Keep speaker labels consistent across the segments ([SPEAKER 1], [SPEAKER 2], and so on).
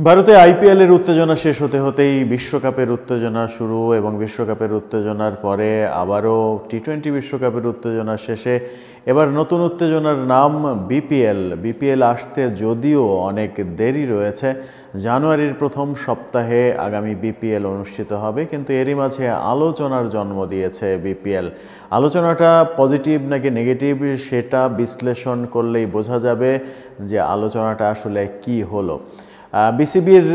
[SPEAKER 1] ভারতে আইপিএলের উত্তেজনা শেষ হতে হতেই বিশ্বকাপের উত্তেজনা শুরু এবং বিশ্বকাপের উত্তেজনার পরে আবারও টি-20 বিশ্বকাপের উত্তেজনা শেষে এবার নতুন উত্তেজনার নাম বিপিএল আসতে যদিও অনেক দেরি রয়েছে। জানুয়ারির প্রথম সপ্তাহে আগামী বিপিএল অনুষ্ঠিত হবে, কিন্তু এরই মাঝে আলোচনার জন্ম দিয়েছে বিপিএল। আলোচনাটা পজিটিভ নাকি নেগেটিভ সেটা বিশ্লেষণ করলেই বোঝা যাবে যে আলোচনাটা আসলে কি হলো। বিসিবির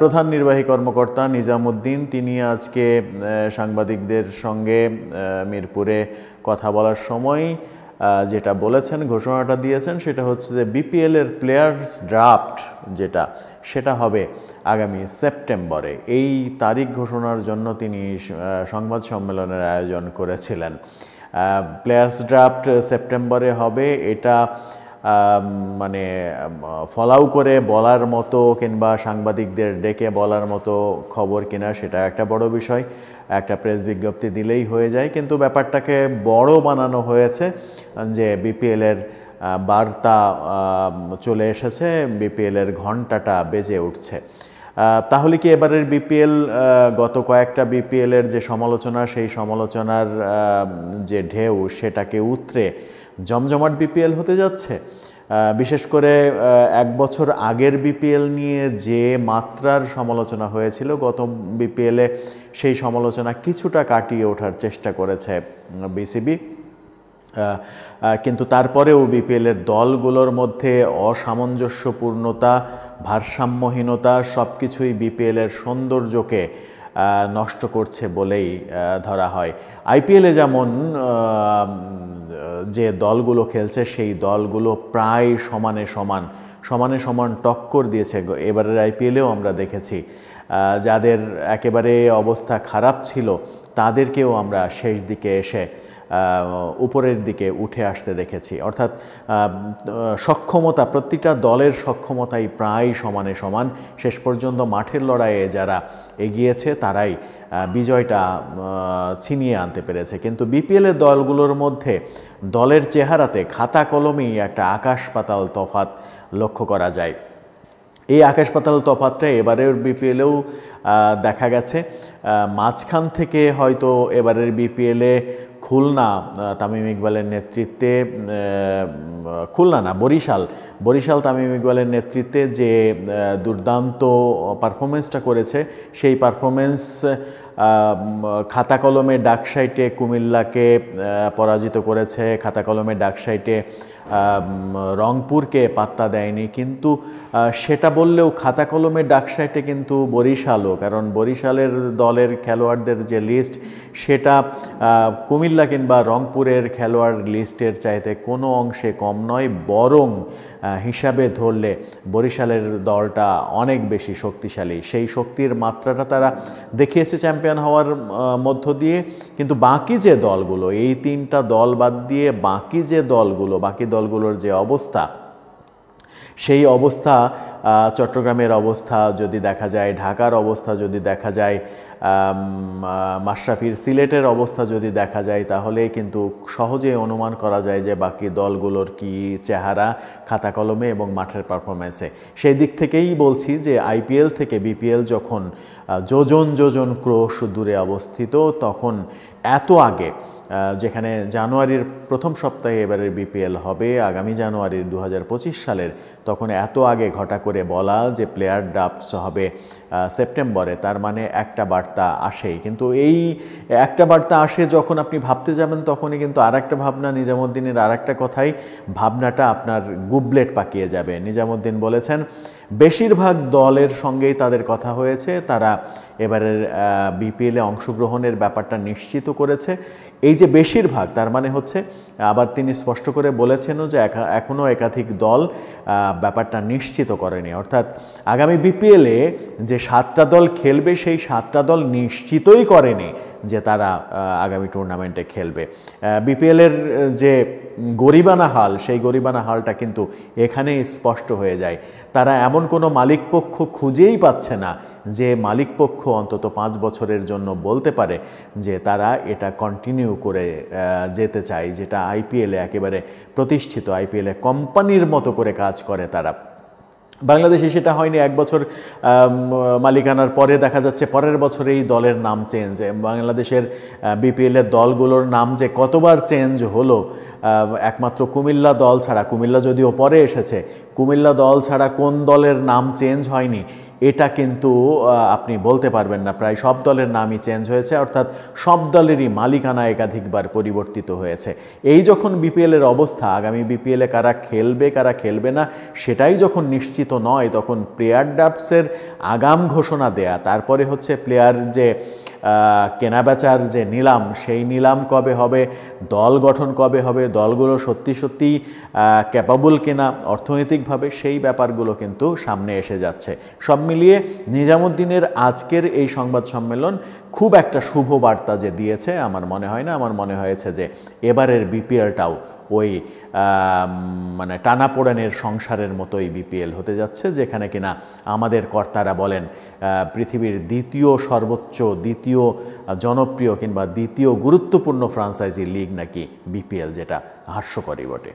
[SPEAKER 1] প্রধান নির্বাহী কর্মকর্তা নিজামুদ্দিন তিনি আজকে সাংবাদিকদের সঙ্গে মিরপুরে কথা বলার সময় যেটা বলেছেন, ঘোষণাটা দিয়েছেন, সেটা হচ্ছে যে বিপিএলের প্লেয়ার্স ড্রাফট সেটা হবে আগামী সেপ্টেম্বরে। এই তারিখ ঘোষণার জন্য তিনি সংবাদ সম্মেলনের আয়োজন করেছিলেন। প্লেয়ার্স ড্রাফট সেপ্টেম্বরে হবে, এটা মানে ফলাও করে বলার মতো কিংবা সাংবাদিকদের ডেকে বলার মতো খবর কিনা সেটা একটা বড় বিষয়। একটা প্রেস বিজ্ঞপ্তি দিলেই হয়ে যায়, কিন্তু ব্যাপারটাকে বড় বানানো হয়েছে যে বিপিএলের বার্তা চলে এসেছে, বিপিএলের ঘণ্টাটা বেজে উঠছে। তাহলে কি এবারের বিপিএল গত কয়েকটা বিপিএলের যে সমালোচনা, সেই সমালোচনার যে ঢেউ সেটাকে উতরে জমজমাট বিপিএল হতে যাচ্ছে? বিশেষ করে এক বছর আগের বিপিএল নিয়ে যে মাত্রার সমালোচনা হয়েছিল গত বিপিএলে, সেই সমালোচনা কিছুটা কাটিয়ে ওঠার চেষ্টা করেছে বিসিবি। কিন্তু তারপরেও বিপিএলের দলগুলোর মধ্যে অসামঞ্জস্যপূর্ণতা, ভারসাম্যহীনতা সব কিছুই বিপিএলের সৌন্দর্যকে নষ্ট করছে বলেই ধরা হয়। আইপিএলে যেমন যে দলগুলো খেলছে সেই দলগুলো প্রায় সমানে সমান টক্কর দিয়েছে। এবারের আইপিএলেও আমরা দেখেছি যাদের একেবারে অবস্থা খারাপ ছিল তাদেরকেও আমরা শেষ দিকে এসে উপরের দিকে উঠে আসতে দেখেছি। অর্থাৎ সক্ষমতা, প্রতিটা দলের সক্ষমতাই প্রায় সমান। শেষ পর্যন্ত মাঠের লড়াইয়ে যারা এগিয়েছে তারাই বিজয়টা ছিনিয়ে আনতে পেরেছে। কিন্তু বিপিএলের দলগুলোর মধ্যে দলের চেহারাতে খাতা কলমেই একটা আকাশ পাতাল তফাৎ লক্ষ্য করা যায়। এই আকাশ পাতাল তফাৎটা এবারের বিপিএলেও দেখা গেছে। মাঝখান থেকে হয়তো এবারের বিপিএলে খুলনা, তামিম ইকবালের নেতৃত্বে, বরিশাল তামিম ইকবালের নেতৃত্বে যে দুর্দান্ত পারফরমেন্সটা করেছে, সেই পারফরমেন্স খাতা কলমে ডাকসাইটে কুমিল্লাকে পরাজিত করেছে, খাতা কলমে ডাকসাইটে রংপুরকে পাত্তা দেয়নি। কিন্তু সেটা বললেও খাতা কলমে ডাকসাইটে কিন্তু বরিশালও, কারণ বরিশালের দলের খেলোয়াড়দের যে লিস্ট সেটা কুমিল্লা কিংবা রংপুরের খেলোয়াড় লিস্টের চাইতে কোনো অংশে কম নয়, বরং হিসাবে ধরলে বরিশালের দলটা অনেক বেশি শক্তিশালী। সেই শক্তির মাত্রাটা তারা দেখিয়েছে চ্যাম্পিয়ন হওয়ার মধ্য দিয়ে। কিন্তু বাকি যে দলগুলো, এই তিনটা দল বাদ দিয়ে বাকি দলগুলোর যে অবস্থা, সেই অবস্থা, চট্টগ্রামের অবস্থা যদি দেখা যায়, ঢাকার অবস্থা যদি দেখা যায়, মাশরাফির সিলেটের অবস্থা যদি দেখা যায়, তাহলে কিন্তু সহজে অনুমান করা যায় যে বাকি দলগুলোর কি চেহারা খাতা কলমে এবং মাঠের পারফরমেন্সে। সেই দিক থেকেই বলছি যে আইপিএল থেকে বিপিএল যখন যোজন ক্রোশ দূরে অবস্থিত, তখন এত আগে, যেখানে জানুয়ারির প্রথম সপ্তাহে এবারের বিপিএল হবে আগামী জানুয়ারির 2025 সালের, তখন এত আগে ঘটা করে বলা যে প্লেয়ার ড্রাফটস হবে সেপ্টেম্বরে, তার মানে একটা বার্তা আসেই। কিন্তু এই একটা বার্তা আসে যখন আপনি ভাবতে যাবেন, তখনই কিন্তু আর একটা ভাবনা, নিজামুদ্দিনের আর একটা কথাই ভাবনাটা আপনার গুবলেট পাকিয়ে যাবে। নিজামুদ্দিন বলেছেন বেশিরভাগ দলের সঙ্গেই তাদের কথা হয়েছে, তারা এবারের বিপিএলে অংশগ্রহণের ব্যাপারটা নিশ্চিত করেছে। এই যে বেশিরভাগ, তার মানে হচ্ছে, আবার তিনি স্পষ্ট করে বলেছেনও যে এখনও একাধিক দল ব্যাপারটা নিশ্চিত করেনি। অর্থাৎ আগামী বিপিএলে যে 7টা দল খেলবে, সেই 7টা দল নিশ্চিতই করেনি যে তারা আগামী টুর্নামেন্টে খেলবে। বিপিএলের যে গরিবানা হাল, সেই গরিবানা হালটা কিন্তু এখানেই স্পষ্ট হয়ে যায়। তারা এমন কোনো মালিকপক্ষ খুঁজেই পাচ্ছে না যে মালিকপক্ষ অন্তত 5 বছরের জন্য বলতে পারে যে তারা এটা কন্টিনিউ করে যেতে চায়, যেটা আইপিএলে একেবারে প্রতিষ্ঠিত, আইপিএলে কোম্পানির মতো করে কাজ করে তারা। বাংলাদেশে সেটা হয়নি। এক বছর মালিকানার পরে দেখা যাচ্ছে পরের বছরেই দলের নাম চেঞ্জ। বাংলাদেশের বিপিএলের দলগুলোর নাম যে কতবার চেঞ্জ হলো, একমাত্র কুমিল্লা দল ছাড়া, কুমিল্লা যদিও পরে এসেছে, কুমিল্লা দল ছাড়া কোন দলের নাম চেঞ্জ হয়নি এটা কিন্তু আপনি বলতে পারবেন না। প্রায় সব দলের নামই চেঞ্জ হয়েছে, অর্থাৎ সব দলেরই মালিকানা একাধিকবার পরিবর্তিত হয়েছে। এই যখন বিপিএলের অবস্থা, আগামী বিপিএলে কারা খেলবে কারা খেলবে না সেটাই যখন নিশ্চিত নয়, তখন প্লেয়ার ড্রাফটসের আগাম ঘোষণা দেয়া, তারপরে হচ্ছে প্লেয়ার যে কেনাবেচার যে নিলাম, সেই নিলাম কবে হবে, দল গঠন কবে হবে, দলগুলো সত্যি সত্যি ক্যাপাবল কিনা অর্থনৈতিকভাবে, সেই ব্যাপারগুলো কিন্তু সামনে এসে যাচ্ছে। সব মিলিয়ে নিজামুদ্দিনের আজকের এই সংবাদ সম্মেলন খুব একটা শুভ বার্তা যে দিয়েছে আমার মনে হয় না। আমার মনে হয়েছে যে এবারের বিপিএলটাও ওই মানে টানাপোড়েনের সংসারের মতোই বিপিএল হতে যাচ্ছে, যেখানে কিনা আমাদের কর্তারা বলেন পৃথিবীর দ্বিতীয় সর্বোচ্চ, দ্বিতীয় জনপ্রিয় কিংবা দ্বিতীয় গুরুত্বপূর্ণ ফ্রাঞ্চাইজি লিগ নাকি বিপিএল, যেটা হাস্যকরই বটে।